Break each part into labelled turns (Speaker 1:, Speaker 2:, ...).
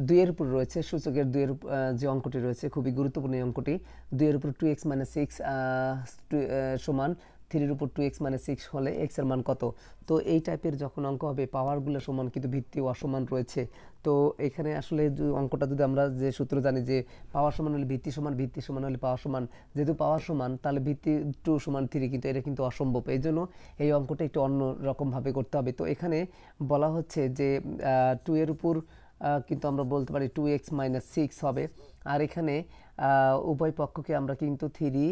Speaker 1: দুইয়ের উপর রয়েছে, সূচকের দুইয়ের যে অঙ্কটি রয়েছে খুবই গুরুত্বপূর্ণ এই অঙ্কটি। দুইয়ের উপর 2x - 6 সমান 3-এর উপর 2x - 6 হলে x এর মান কত। তো এই টাইপের যখন অঙ্ক হবে পাওয়ারগুলো সমান কিন্তু ভিত্তি অসমান রয়েছে। তো এখানে আসলে অঙ্কটা যদি আমরা যে সূত্র জানি যে পাওয়ার সমান হলে ভিত্তি সমান, ভিত্তি সমান হলে পাওয়ার সমান, যেহেতু পাওয়ার সমান তাহলে ভিত্তি 2 সমান 3, কিন্তু এটা কিন্তু অসম্ভব। এই জন্য এই অঙ্কটা একটু অন্য রকমভাবে করতে হবে। তো এখানে বলা হচ্ছে যে 2 এর উপর কিন্তু আমরা বলতে পারি 2x - 6 হবে। আর এখানে উভয় পক্ষকে আমরা কিন্তু 3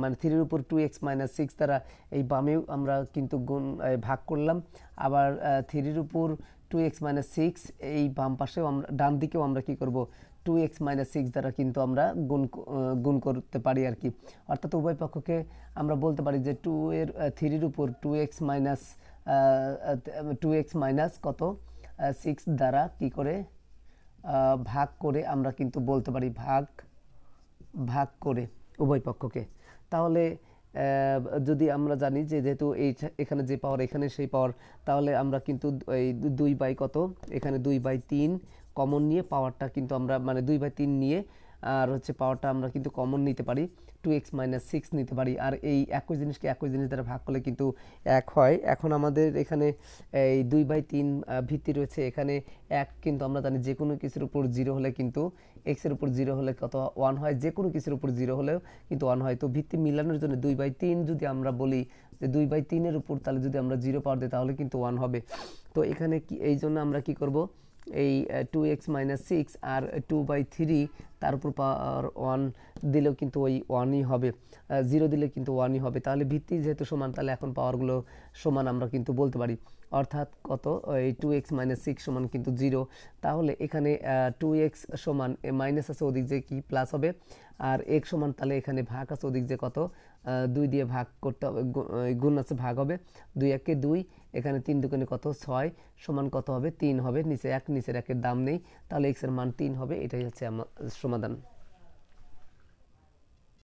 Speaker 1: মানে 3-এর উপর 2x - 6 দ্বারা এই বামেও আমরা কিন্তু ভাগ করলাম। আবার 3-এর উপর 2x - 6 এই বাম পাশেও আমরা, ডান দিকেও আমরা কি করব, 2x - 6 দ্বারা কিন্তু আমরা গুণ করতে পারি আর কি। অর্থাৎ উভয় পক্ষকে আমরা বলতে পারি যে 3-এর উপর 2x মাইনাস কত 6 দ্বারা কি করে ভাগ করে আমরা কিন্তু বলতে পারি ভাগ করে উভয় পক্ষকে। তাহলে যদি আমরা জানি যে যেহেতু এখানে যে পাওয়ার এখানে সেই পাওয়ার, তাহলে আমরা কিন্তু এই 2 বাই কত, এখানে 2/3 কমন নিয়ে পাওয়ারটা কিন্তু আমরা মানে 2/3 নিয়ে আর হচ্ছে পাওয়ারটা আমরা কিন্তু কমন নিতে পারি, 2x - 6 নিতে পারি। আর এই একই জিনিসকে একই জিনিস দ্বারা ভাগ করলে কিন্তু 1 হয়। এখন আমাদের এখানে এই 2/3 ভিত্তি রয়েছে, এখানে 1 কিন্তু আমরা জানি যে কোনো কিছুর উপর 0 হলে কিন্তু x এর উপর 0 হলে কত 1 হয়, যে কোনো কিছুর উপর 0 হলেও কিন্তু 1 হয়। তো ভিত্তি মিলানোর জন্য 2/3 যদি আমরা বলি যে 2/3 এর উপর তাহলে যদি আমরা 0 পাওয়ার দিই তাহলে কিন্তু 1 হবে। তো এখানে কি এই জন্য আমরা কি করব, এই 2x - 6 আর 2/3 তার উপর পাওয়ার 1 দিলেও কিন্তু ওই 1ই হবে, 0 দিলে কিন্তু 1ই হবে। তাহলে ভিত্তি যেহেতু সমান তাহলে এখন পাওয়ারগুলো সমান আমরা কিন্তু বলতে পারি। অর্থাৎ কত, এই 2x - 6 সমান কিন্তু 0। তাহলে এখানে 2x সমান মাইনাস আছে ওদিক যে কি প্লাস হবে, আর x সমান তাহলে এখানে ভাগ আছে ওদিক যে কত 2 দিয়ে ভাগ করতে হবে, গুণ আছে ভাগ হবে, 2 × 1 = 2, এখানে 3 × 2 = কত 6 সমান কত হবে 3 হবে, নিচে 1, নিচের 1-এর দাম নেই, তাহলে x এর মান 3 হবে। এটাই হচ্ছে আমার সমাধান।